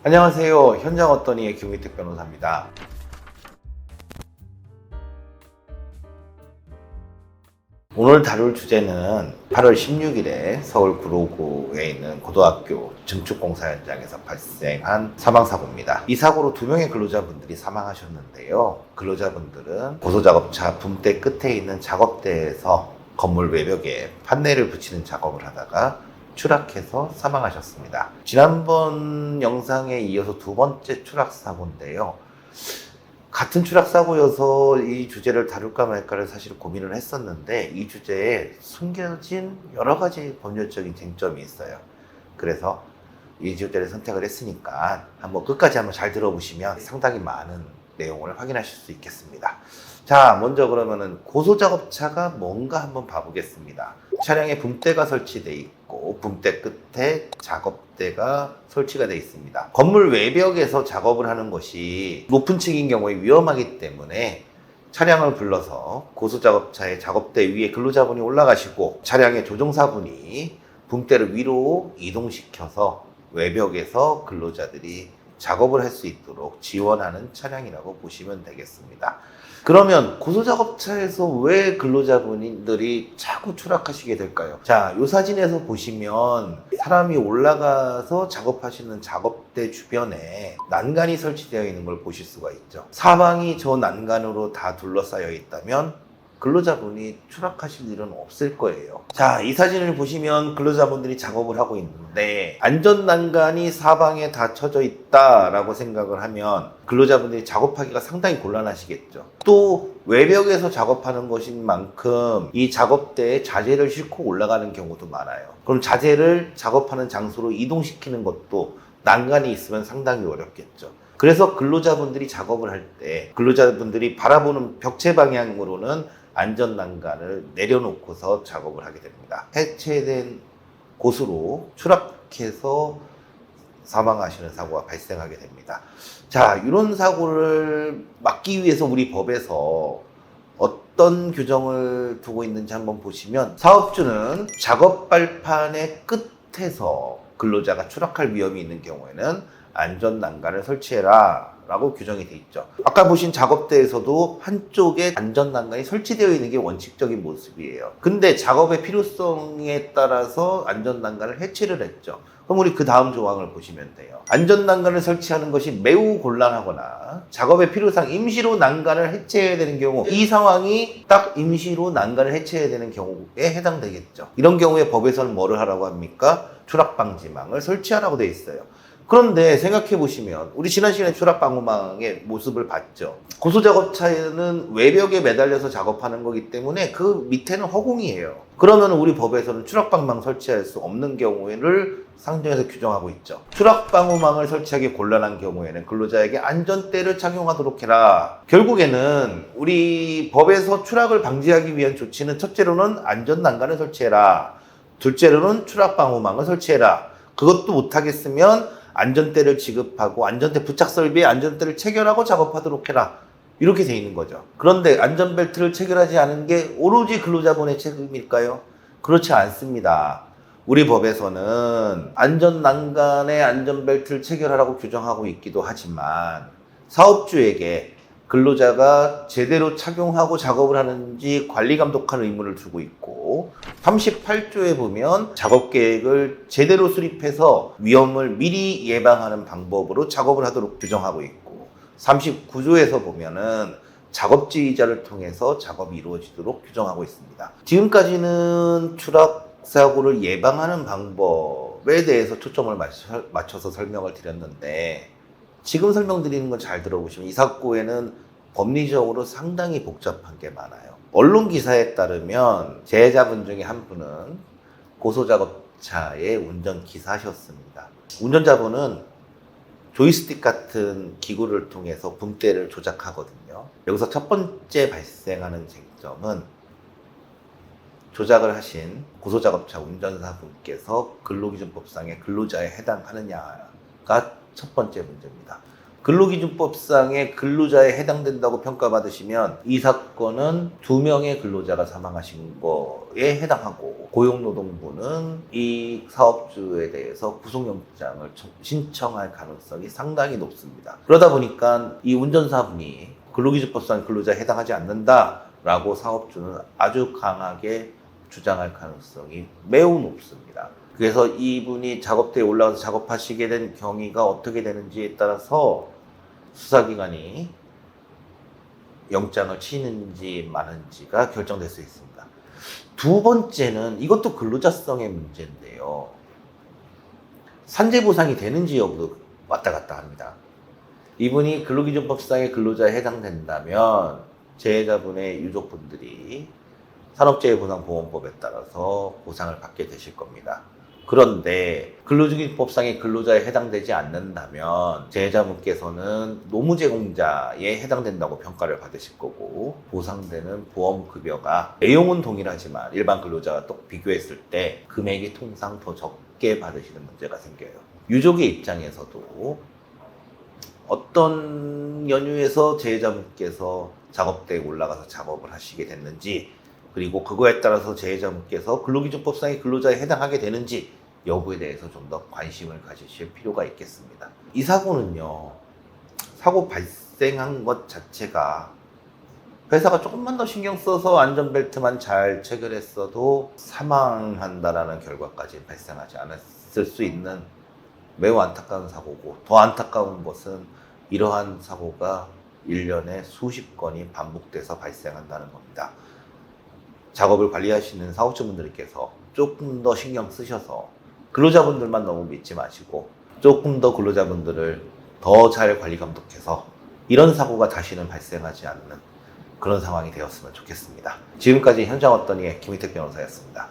안녕하세요. 현장 어떠니의 김기택 변호사입니다. 오늘 다룰 주제는 8월 16일에 서울 구로구에 있는 고등학교 증축공사 현장에서 발생한 사망사고입니다. 이 사고로 2명의 근로자분들이 사망하셨는데요. 근로자분들은 고소작업차 붕대 끝에 있는 작업대에서 건물 외벽에 판넬을 붙이는 작업을 하다가 추락해서 사망하셨습니다. 지난번 영상에 이어서 2번째 추락사고인데요. 같은 추락사고여서 이 주제를 다룰까 말까를 사실 고민을 했었는데 이 주제에 숨겨진 여러 가지 법률적인 쟁점이 있어요. 그래서 이 주제를 선택을 했으니까 끝까지 한번 잘 들어보시면 상당히 많은 내용을 확인하실 수 있겠습니다. 자, 먼저 그러면은 고소작업차가 뭔가 한번 봐보겠습니다. 차량에 붕대가 설치되어 있고 붕대 끝에 작업대가 설치가 되어 있습니다. 건물 외벽에서 작업을 하는 것이 높은 층인 경우에 위험하기 때문에 차량을 불러서 고소작업차의 작업대 위에 근로자분이 올라가시고 차량의 조종사분이 붕대를 위로 이동시켜서 외벽에서 근로자들이 작업을 할 수 있도록 지원하는 차량이라고 보시면 되겠습니다. 그러면 고소작업차에서 왜 근로자분들이 자꾸 추락하시게 될까요? 자, 이 사진에서 보시면 사람이 올라가서 작업하시는 작업대 주변에 난간이 설치되어 있는 걸 보실 수가 있죠. 사방이 저 난간으로 다 둘러싸여 있다면 근로자분이 추락하실 일은 없을 거예요. 자, 이 사진을 보시면 근로자분들이 작업을 하고 있는데 안전난간이 사방에 다 쳐져 있다라고 생각을 하면 근로자분들이 작업하기가 상당히 곤란하시겠죠. 또 외벽에서 작업하는 것인 만큼 이 작업대에 자재를 싣고 올라가는 경우도 많아요. 그럼 자재를 작업하는 장소로 이동시키는 것도 난간이 있으면 상당히 어렵겠죠. 그래서 근로자분들이 작업을 할 때 근로자분들이 바라보는 벽체 방향으로는 안전난간을 내려놓고서 작업을 하게 됩니다. 해체된 곳으로 추락해서 사망하시는 사고가 발생하게 됩니다. 자, 이런 사고를 막기 위해서 우리 법에서 어떤 규정을 두고 있는지 한번 보시면 사업주는 작업 발판의 끝에서 근로자가 추락할 위험이 있는 경우에는 안전난간을 설치해라 라고 규정이 되어 있죠. 아까 보신 작업대에서도 한쪽에 안전난간이 설치되어 있는 게 원칙적인 모습이에요. 근데 작업의 필요성에 따라서 안전난간을 해체를 했죠. 그럼 우리 그 다음 조항을 보시면 돼요. 안전난간을 설치하는 것이 매우 곤란하거나 작업의 필요상 임시로 난간을 해체해야 되는 경우, 이 상황이 딱 임시로 난간을 해체해야 되는 경우에 해당되겠죠. 이런 경우에 법에서는 뭐를 하라고 합니까? 추락방지망을 설치하라고 되어 있어요. 그런데 생각해 보시면 우리 지난 시간에 추락방지망의 모습을 봤죠. 고소작업차에는 외벽에 매달려서 작업하는 거기 때문에 그 밑에는 허공이에요. 그러면 우리 법에서는 추락방지망 설치할 수 없는 경우를 상정해서 규정하고 있죠. 추락방지망을 설치하기 곤란한 경우에는 근로자에게 안전대를 착용하도록 해라. 결국에는 우리 법에서 추락을 방지하기 위한 조치는 첫째로는 안전난간을 설치해라. 둘째로는 추락방지망을 설치해라. 그것도 못하겠으면 안전대를 지급하고 안전대 부착 설비에 안전대를 체결하고 작업하도록 해라. 이렇게 돼 있는 거죠. 그런데 안전벨트를 체결하지 않은 게 오로지 근로자분의 책임일까요? 그렇지 않습니다. 우리 법에서는 안전난간에 안전벨트를 체결하라고 규정하고 있기도 하지만 사업주에게 근로자가 제대로 착용하고 작업을 하는지 관리 감독하는 의무를 두고 있고 38조에 보면 작업 계획을 제대로 수립해서 위험을 미리 예방하는 방법으로 작업을 하도록 규정하고 있고 39조에서 보면은 작업 지휘자를 통해서 작업이 이루어지도록 규정하고 있습니다. 지금까지는 추락 사고를 예방하는 방법에 대해서 초점을 맞춰서 설명을 드렸는데 지금 설명드리는 건 잘 들어보시면 이 사고에는 법리적으로 상당히 복잡한 게 많아요. 언론 기사에 따르면 제자분 중에 한 분은 고소작업차의 운전기사셨습니다. 운전자분은 조이스틱 같은 기구를 통해서 붕대를 조작하거든요. 여기서 첫 번째 발생하는 쟁점은 조작을 하신 고소작업차 운전사분께서 근로기준법상의 근로자에 해당하느냐가 첫 번째 문제입니다. 근로기준법상의 근로자에 해당된다고 평가받으시면 이 사건은 2명의 근로자가 사망하신 거에 해당하고 고용노동부는 이 사업주에 대해서 구속영장을 신청할 가능성이 상당히 높습니다. 그러다 보니까 이 운전사분이 근로기준법상 근로자에 해당하지 않는다라고 사업주는 아주 강하게 주장할 가능성이 매우 높습니다. 그래서 이분이 작업대에 올라가서 작업하시게 된 경위가 어떻게 되는지에 따라서 수사기관이 영장을 치는지 마는지가 결정될 수 있습니다. 두 번째는 이것도 근로자성의 문제인데요. 산재보상이 되는지 여부도 왔다 갔다 합니다. 이분이 근로기준법상의 근로자에 해당된다면 재해자분의 유족분들이 산업재해보상보험법에 따라서 보상을 받게 되실 겁니다. 그런데 근로기준법상의 근로자에 해당되지 않는다면 재해자분께서는 노무제공자에 해당된다고 평가를 받으실 거고 보상되는 보험급여가 내용은 동일하지만 일반 근로자와 또 비교했을 때 금액이 통상 더 적게 받으시는 문제가 생겨요. 유족의 입장에서도 어떤 연유에서 재해자분께서 작업대에 올라가서 작업을 하시게 됐는지 그리고 그거에 따라서 재해자분께서 근로기준법상의 근로자에 해당하게 되는지 여부에 대해서 좀 더 관심을 가지실 필요가 있겠습니다. 이 사고는요, 사고 발생한 것 자체가 회사가 조금만 더 신경 써서 안전벨트만 잘 체결했어도 사망한다라는 결과까지 발생하지 않았을 수 있는 매우 안타까운 사고고, 더 안타까운 것은 이러한 사고가 1년에 수십 건이 반복돼서 발생한다는 겁니다. 작업을 관리하시는 사업주분들께서 조금 더 신경 쓰셔서 근로자분들만 너무 믿지 마시고 조금 더 근로자분들을 더 잘 관리 감독해서 이런 사고가 다시는 발생하지 않는 그런 상황이 되었으면 좋겠습니다. 지금까지 현장 어떠니의 김희택 변호사였습니다.